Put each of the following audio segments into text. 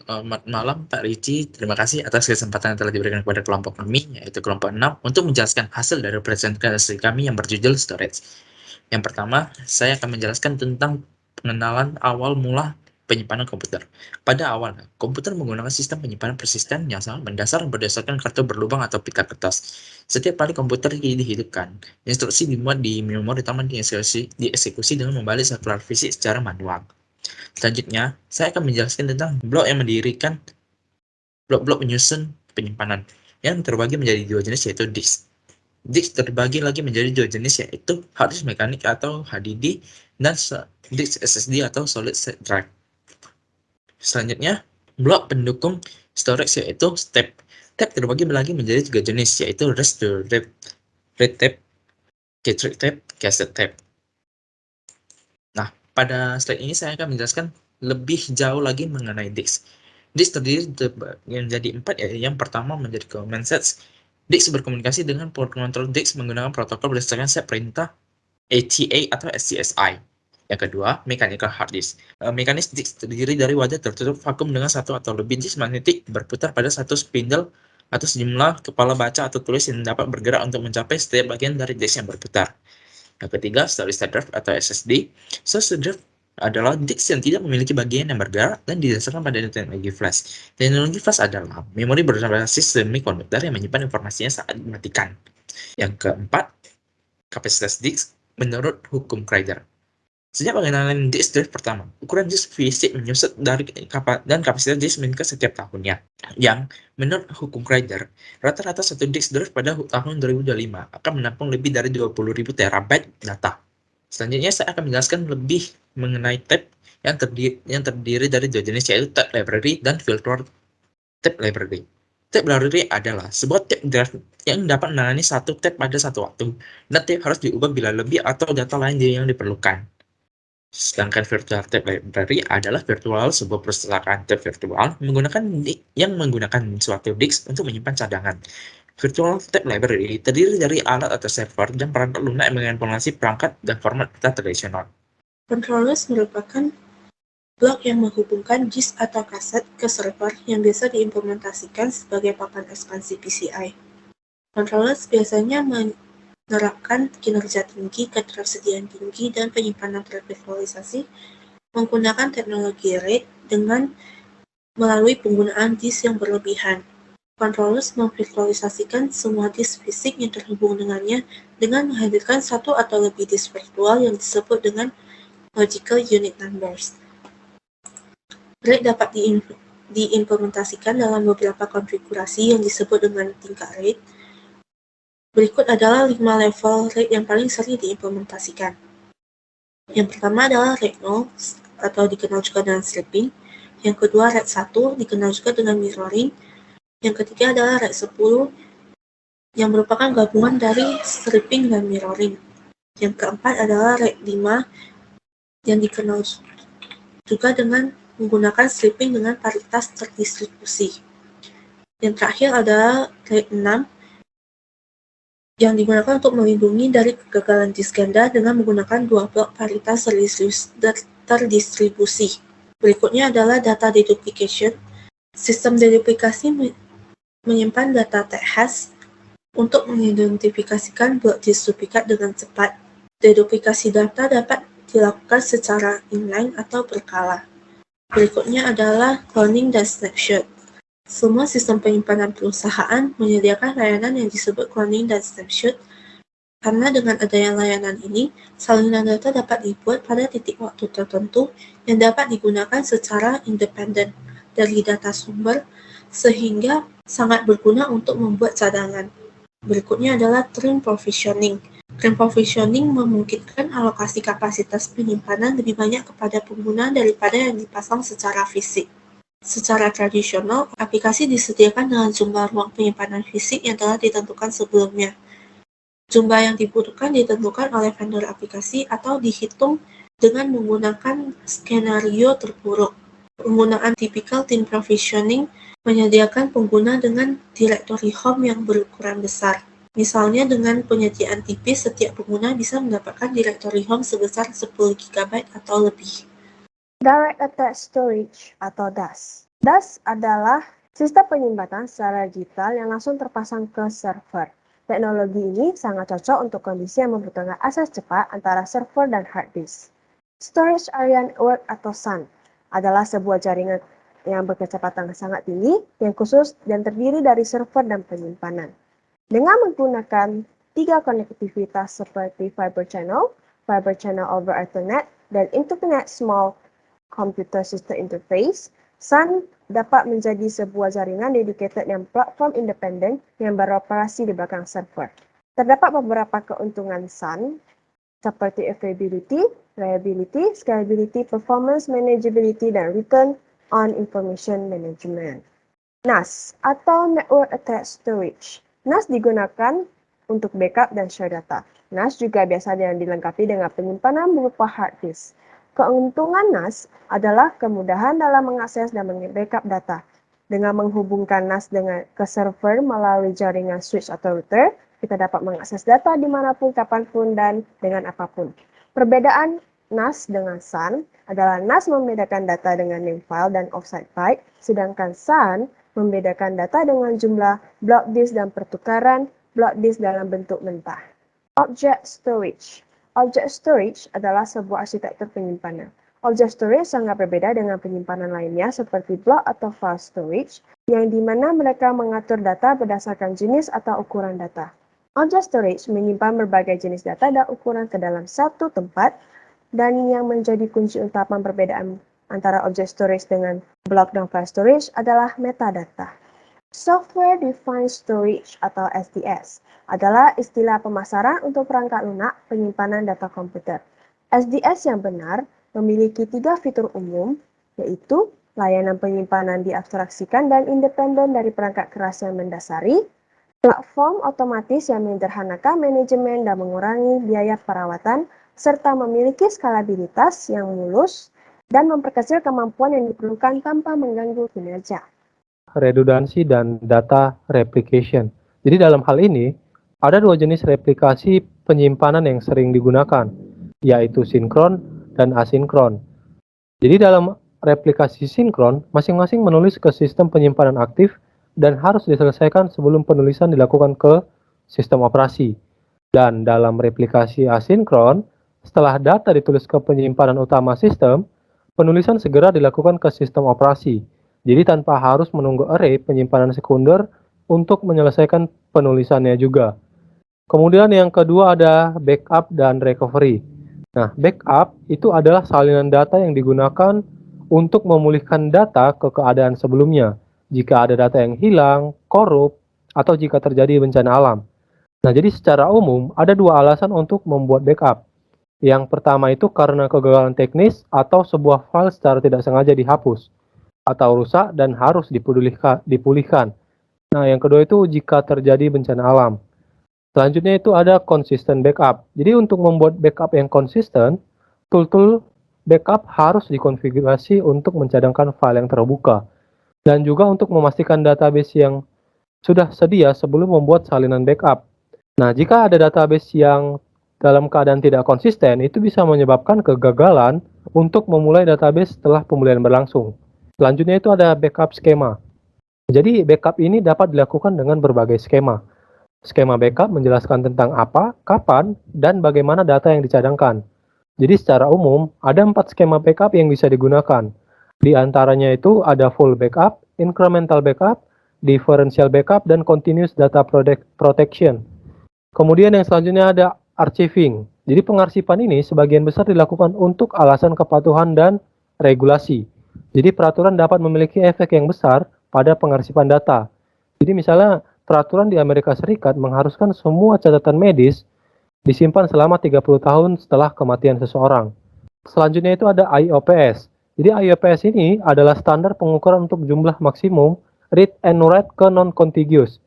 Selamat malam Pak Ricci, terima kasih atas kesempatan yang telah diberikan kepada kelompok kami, yaitu kelompok 6, untuk menjelaskan hasil dari presentasi kami yang berjudul storage. Yang pertama, saya akan menjelaskan tentang pengenalan awal mula penyimpanan komputer. Pada awalnya, komputer menggunakan sistem penyimpanan persisten yang sangat mendasar berdasarkan kartu berlubang atau pita kertas. Setiap kali komputer dihidupkan, instruksi dimuat di memori utama dieksekusi dengan membalik sirkular fisik secara manual. Selanjutnya, saya akan menjelaskan tentang blok yang mendirikan blok-blok penyusun penyimpanan yang terbagi menjadi dua jenis, yaitu disk. Disk terbagi lagi menjadi dua jenis, yaitu hard disk mekanik atau HDD dan disk SSD atau solid state drive. Selanjutnya, blok pendukung storage yaitu tape. Tape terbagi lagi menjadi tiga jenis, yaitu rest to read tape, cartridge tape, cassette tape. Nah, pada slide ini saya akan menjelaskan lebih jauh lagi mengenai disk. Disk terdiri menjadi 4, yaitu yang pertama menjadi command sets. Disk berkomunikasi dengan pengontrol disk menggunakan protokol berdasarkan set perintah ATA atau SCSI. Yang kedua, mechanical hard disk. Mekanis disk terdiri dari wadah tertutup vakum dengan satu atau lebih disk magnetik berputar pada satu spindle atau sejumlah kepala baca atau tulis yang dapat bergerak untuk mencapai setiap bagian dari disk yang berputar. Yang ketiga, solid state drive atau SSD. Solid state drive adalah disk yang tidak memiliki bagian yang bergerak dan didasarkan pada teknologi flash. Teknologi flash adalah memori berbasis semikonduktor yang menyimpan informasinya saat dimatikan. Yang keempat, kapasitas disk menurut hukum Craider. Sejak pengenalan disk drive pertama, ukuran disk fisik menyusut dan kapasitas disk meningkat setiap tahunnya. Yang menurut hukum Craider, rata-rata satu disk drive pada tahun 2025 akan menampung lebih dari 20.000 terabyte data. Selanjutnya saya akan menjelaskan lebih mengenai tape yang terdiri dari dua jenis, yaitu tape library dan virtual tape library. Tape library adalah sebuah tape drive yang dapat menangani satu tape pada satu waktu, dan tape harus diubah bila lebih atau data lain yang diperlukan. Sedangkan virtual tape library adalah sebuah perpustakaan tape virtual yang menggunakan suatu disk untuk menyimpan cadangan. Virtual tape library terdiri dari alat atau server dan perangkat lunak yang mengimplementasi perangkat dan format data tradisional. Controllers merupakan blok yang menghubungkan disk atau kaset ke server yang biasa diimplementasikan sebagai papan ekspansi PCI. Controllers biasanya menerapkan kinerja tinggi, ketersediaan tinggi, dan penyimpanan tervirtualisasi menggunakan teknologi RAID dengan melalui penggunaan disk yang berlebihan. Controllers memvirtualisasikan semua disk fisik yang terhubung dengannya dengan menghadirkan satu atau lebih disk virtual yang disebut dengan logical unit numbers. RAID dapat diimplementasikan dalam beberapa konfigurasi yang disebut dengan tingkat RAID. Berikut adalah 5 level RAID yang paling sering diimplementasikan. Yang pertama adalah RAID 0 atau dikenal juga dengan stripping. Yang kedua RAID 1 dikenal juga dengan mirroring. Yang ketiga adalah RAID 10 yang merupakan gabungan dari stripping dan mirroring. Yang keempat adalah RAID 5 yang dikenal juga dengan menggunakan stripping dengan paritas terdistribusi. Yang terakhir adalah RAID 6 yang digunakan untuk melindungi dari kegagalan disk ganda dengan menggunakan dua blok paritas terdistribusi. Berikutnya adalah data deduplication. Sistem deduplikasi menyimpan data hash untuk mengidentifikasikan blok disk duplikat dengan cepat. Deduplikasi data dapat dilakukan secara inline atau berkala. Berikutnya adalah cloning dan snapshot. Semua sistem penyimpanan perusahaan menyediakan layanan yang disebut cloning dan snapshot, karena dengan adanya layanan ini, salinan data dapat dibuat pada titik waktu tertentu yang dapat digunakan secara independen dari data sumber, sehingga sangat berguna untuk membuat cadangan. Berikutnya adalah trim provisioning. Trim provisioning memungkinkan alokasi kapasitas penyimpanan lebih banyak kepada pengguna daripada yang dipasang secara fisik. Secara tradisional, aplikasi disediakan dengan jumlah ruang penyimpanan fisik yang telah ditentukan sebelumnya. Jumlah yang dibutuhkan ditentukan oleh vendor aplikasi atau dihitung dengan menggunakan skenario terburuk. Penggunaan typical thin provisioning menyediakan pengguna dengan directory home yang berukuran besar. Misalnya dengan penyediaan tipis, setiap pengguna bisa mendapatkan directory home sebesar 10 GB atau lebih. Direct Attached Storage atau DAS. DAS adalah sistem penyimpanan secara digital yang langsung terpasang ke server. Teknologi ini sangat cocok untuk kondisi yang membutuhkan akses cepat antara server dan hard disk. Storage Area Network atau SAN adalah sebuah jaringan yang berkecepatan sangat tinggi yang khusus dan terdiri dari server dan penyimpanan. Dengan menggunakan 3 konektivitas seperti Fiber Channel over Ethernet, dan Internet Small Computer System Interface, SAN dapat menjadi sebuah jaringan dedicated yang platform independen yang beroperasi di belakang server. Terdapat beberapa keuntungan SAN seperti availability, reliability, scalability, performance, manageability, dan return on information management. NAS atau Network Attached Storage. NAS digunakan untuk backup dan share data. NAS juga biasanya dilengkapi dengan penyimpanan berupa hard disk. Keuntungan NAS adalah kemudahan dalam mengakses dan backup data. Dengan menghubungkan NAS ke server melalui jaringan switch atau router, kita dapat mengakses data dimanapun, kapanpun, dan dengan apapun. Perbedaan NAS dengan SAN adalah NAS membedakan data dengan name file dan offsite byte, sedangkan SAN membedakan data dengan jumlah block disk dan pertukaran block disk dalam bentuk mentah. Object Storage. Object storage adalah sebuah arsitektur penyimpanan. Object storage sangat berbeda dengan penyimpanan lainnya seperti block atau file storage, yang dimana mereka mengatur data berdasarkan jenis atau ukuran data. Object storage menyimpan berbagai jenis data dan ukuran ke dalam satu tempat, dan yang menjadi kunci utama perbedaan antara object storage dengan block dan file storage adalah metadata. Software Defined Storage atau SDS adalah istilah pemasaran untuk perangkat lunak penyimpanan data komputer. SDS yang benar memiliki 3 fitur umum, yaitu layanan penyimpanan diabstraksikan dan independen dari perangkat keras yang mendasari, platform otomatis yang menyederhanakan manajemen dan mengurangi biaya perawatan, serta memiliki skalabilitas yang mulus dan memperkecil kemampuan yang diperlukan tanpa mengganggu kinerja. Redundansi dan data replication. Jadi dalam hal ini, ada 2 jenis replikasi penyimpanan yang sering digunakan, yaitu sinkron dan asinkron. Jadi dalam replikasi sinkron, masing-masing menulis ke sistem penyimpanan aktif dan harus diselesaikan sebelum penulisan dilakukan ke sistem operasi. Dan dalam replikasi asinkron, setelah data ditulis ke penyimpanan utama sistem, penulisan segera dilakukan ke sistem operasi. Jadi tanpa harus menunggu array penyimpanan sekunder untuk menyelesaikan penulisannya juga. Kemudian yang kedua ada backup dan recovery. Nah, backup itu adalah salinan data yang digunakan untuk memulihkan data ke keadaan sebelumnya jika ada data yang hilang, korup, atau jika terjadi bencana alam. Nah, jadi secara umum ada 2 alasan untuk membuat backup. Yang pertama itu karena kegagalan teknis atau sebuah file secara tidak sengaja dihapus atau rusak dan harus dipulihkan. Nah, yang kedua itu jika terjadi bencana alam. Selanjutnya itu ada consistent backup. Jadi untuk membuat backup yang konsisten, tool-tool backup harus dikonfigurasi untuk mencadangkan file yang terbuka. Dan juga untuk memastikan database yang sudah sedia sebelum membuat salinan backup. Nah, jika ada database yang dalam keadaan tidak konsisten, itu bisa menyebabkan kegagalan untuk memulai database setelah pemulihan berlangsung. Selanjutnya itu ada backup skema. Jadi backup ini dapat dilakukan dengan berbagai skema. Skema backup menjelaskan tentang apa, kapan, dan bagaimana data yang dicadangkan. Jadi secara umum, ada 4 skema backup yang bisa digunakan. Di antaranya itu ada full backup, incremental backup, differential backup, dan continuous data protection. Kemudian yang selanjutnya ada archiving. Jadi pengarsipan ini sebagian besar dilakukan untuk alasan kepatuhan dan regulasi. Jadi peraturan dapat memiliki efek yang besar pada pengarsipan data. Jadi misalnya peraturan di Amerika Serikat mengharuskan semua catatan medis disimpan selama 30 tahun setelah kematian seseorang. Selanjutnya itu ada IOPS. Jadi IOPS ini adalah standar pengukuran untuk jumlah maksimum read and write ke non-contiguous.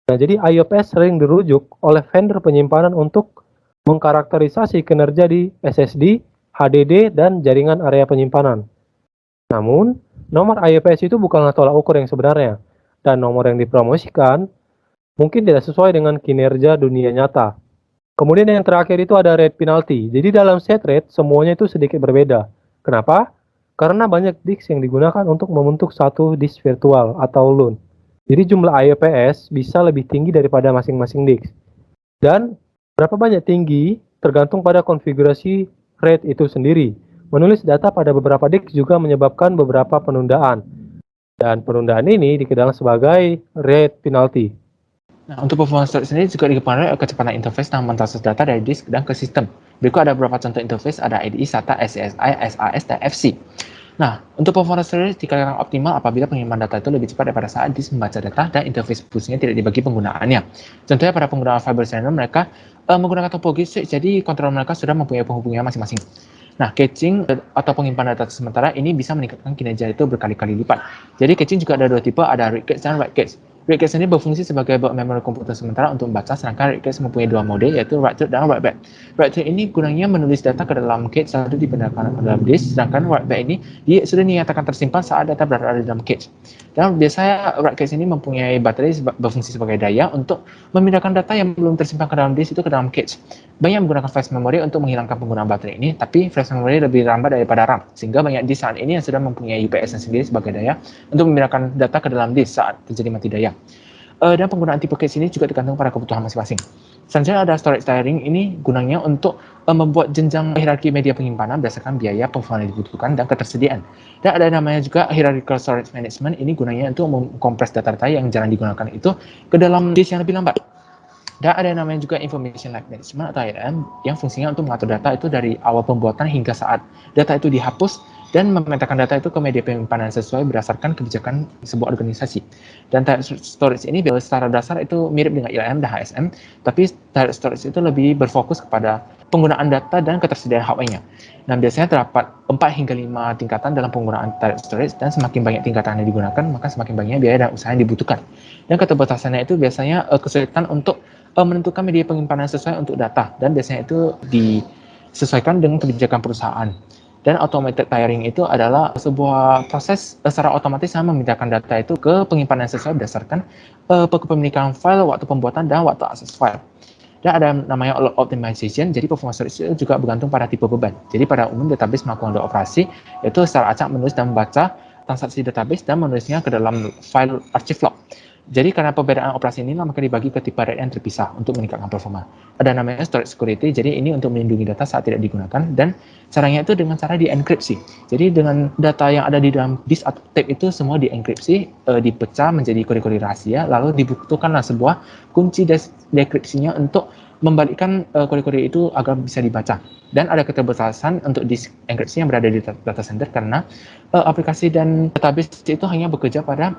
Nah, jadi IOPS sering dirujuk oleh vendor penyimpanan untuk mengkarakterisasi kinerja di SSD, HDD, dan jaringan area penyimpanan. Namun, nomor IOPS itu bukanlah tolak ukur yang sebenarnya, dan nomor yang dipromosikan mungkin tidak sesuai dengan kinerja dunia nyata. Kemudian yang terakhir itu ada rate penalty. Jadi dalam set rate, semuanya itu sedikit berbeda. Kenapa? karena banyak disk yang digunakan untuk membentuk satu disk virtual atau LUN. Jadi jumlah IOPS bisa lebih tinggi daripada masing-masing disk. Dan berapa banyak tinggi tergantung pada konfigurasi RAID itu sendiri. Menulis data pada beberapa disk juga menyebabkan beberapa penundaan. Dan penundaan ini dikenal sebagai RAID penalty. Nah, untuk performance storage sendiri juga dipengaruhi oleh kecepatan interface dan memproses data dari disk dan ke sistem. Berikut ada beberapa contoh interface, ada IDE, SATA, SCSI, SAS, dan FC. Nah, untuk performance storage dikatakan optimal apabila pengiriman data itu lebih cepat daripada saat disk membaca data dan interface busnya tidak dibagi penggunaannya. Contohnya pada penggunaan fiber channel, mereka menggunakan topologi switch, jadi kontrol mereka sudah mempunyai penghubungan masing-masing. Nah, caching atau penyimpanan data sementara ini bisa meningkatkan kinerja itu berkali-kali lipat. Jadi caching juga ada dua tipe, ada read cache dan write cache. Read cache ini berfungsi sebagai block memori komputer sementara untuk membaca, sedangkan read cache mempunyai dua mode, yaitu write to dan write back. Write to ini gunanya menulis data ke dalam cache lalu dipindahkan ke dalam disk, sedangkan write back ini dia sudah dinyatakan tersimpan saat data berada di dalam cache. Dan biasanya write cache ini mempunyai baterai berfungsi sebagai daya untuk memindahkan data yang belum tersimpan ke dalam disk itu ke dalam cache. Banyak menggunakan flash memory untuk menghilangkan penggunaan baterai ini, tapi flash memory lebih lambat daripada RAM, sehingga banyak disk saat ini yang sudah mempunyai UPS sendiri sebagai daya untuk memindahkan data ke dalam disk saat terjadi mati daya. Dan penggunaan tipe cache ini juga tergantung pada kebutuhan masing-masing. Selanjutnya ada storage tiering, ini gunanya untuk membuat jenjang hierarki media penyimpanan berdasarkan biaya penyimpanan yang dibutuhkan dan ketersediaan. Dan ada namanya juga hierarchical storage management, ini gunanya untuk mengkompres data-data yang jarang digunakan itu ke dalam disk yang lebih lambat. Dan ada yang namanya juga Information Life Management atau ILM yang fungsinya untuk mengatur data itu dari awal pembuatan hingga saat data itu dihapus dan memetakan data itu ke media penyimpanan sesuai berdasarkan kebijakan sebuah organisasi. Dan type storage ini secara dasar itu mirip dengan ILM dan HSM, tapi type storage itu lebih berfokus kepada penggunaan data dan ketersediaan hardware-nya. Nah, biasanya terdapat 4 hingga 5 tingkatan dalam penggunaan type storage, dan semakin banyak tingkatan yang digunakan, maka semakin banyak biaya dan usaha yang dibutuhkan. Dan keterbatasannya itu biasanya kesulitan untuk menentukan media penyimpanan sesuai untuk data, dan biasanya itu disesuaikan dengan kebijakan perusahaan. Dan automated tiering itu adalah sebuah proses secara otomatis yang memindahkan data itu ke penyimpanan sesuai berdasarkan kepemilikan file, waktu pembuatan, dan waktu akses file. Dan ada namanya load optimization, jadi performance storage itu juga bergantung pada tipe beban. Jadi pada umum database melakukan dua operasi, yaitu secara acak menulis dan membaca transaksi database dan menulisnya ke dalam file archive log. Jadi karena perbedaan operasi ini maka dibagi ke tipe RAID yang terpisah untuk meningkatkan performa. Ada namanya storage security, jadi ini untuk melindungi data saat tidak digunakan, dan caranya itu dengan cara dienkripsi. Jadi dengan data yang ada di dalam disk atau tape itu semua dienkripsi, dipecah menjadi kode-kode rahasia, lalu dibutuhkanlah sebuah kunci dekripsinya untuk membalikkan kode-kode itu agar bisa dibaca. Dan ada keterbatasan untuk disk enkripsi yang berada di data center karena aplikasi dan database itu hanya bekerja pada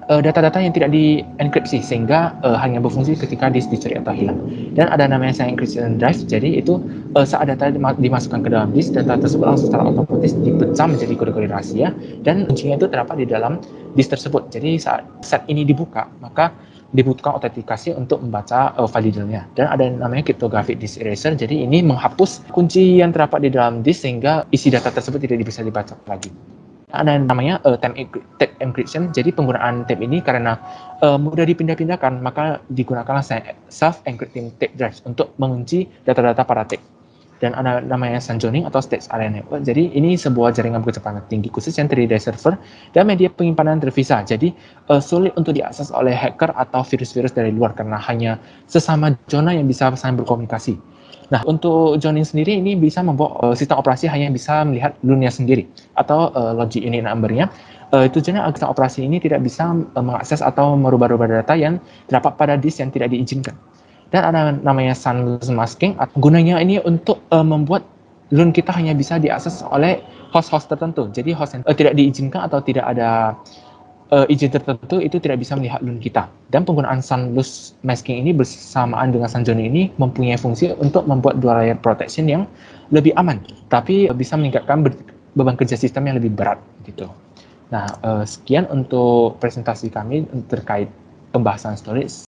data-data yang tidak dienkripsi, sehingga hanya berfungsi ketika disk dicuri atau hilang. Dan ada namanya encryption drive, jadi itu saat data dimasukkan ke dalam disk, data tersebut langsung secara otomatis dipecah menjadi kode-kode rahasia, dan kuncinya itu terdapat di dalam disk tersebut. Jadi saat set ini dibuka, maka dibutuhkan autentikasi untuk membaca file detailnya. Dan ada yang namanya cryptographic disk eraser, jadi ini menghapus kunci yang terdapat di dalam disk sehingga isi data tersebut tidak bisa dibaca lagi. Ada yang namanya tape encryption, jadi penggunaan tape ini karena mudah dipindah-pindahkan, maka digunakanlah self-encrypting tape drives untuk mengunci data-data pada tape. Dan ada namanya sun joining atau state area network, jadi ini sebuah jaringan berkecepatan tinggi khusus yang terdiri dari server dan media penyimpanan terpisah, jadi sulit untuk diakses oleh hacker atau virus-virus dari luar karena hanya sesama zona yang bisa saling berkomunikasi. Nah, untuk joining sendiri ini bisa membuat sistem operasi hanya bisa melihat LUN-nya sendiri atau logic unit number-nya. Tujuannya agar sistem operasi ini tidak bisa mengakses atau merubah-rubah data yang terdapat pada disk yang tidak diizinkan. Dan ada namanya sunless masking, gunanya ini untuk membuat LUN kita hanya bisa diakses oleh host-host tertentu. Jadi host yang tidak diizinkan atau tidak ada izin tertentu itu tidak bisa melihat LUN kita. Dan penggunaan sunless masking ini bersamaan dengan sun joining ini mempunyai fungsi untuk membuat dual layer protection yang lebih aman, tapi bisa meningkatkan beban kerja sistem yang lebih berat gitu. Nah, sekian untuk presentasi kami terkait pembahasan storage.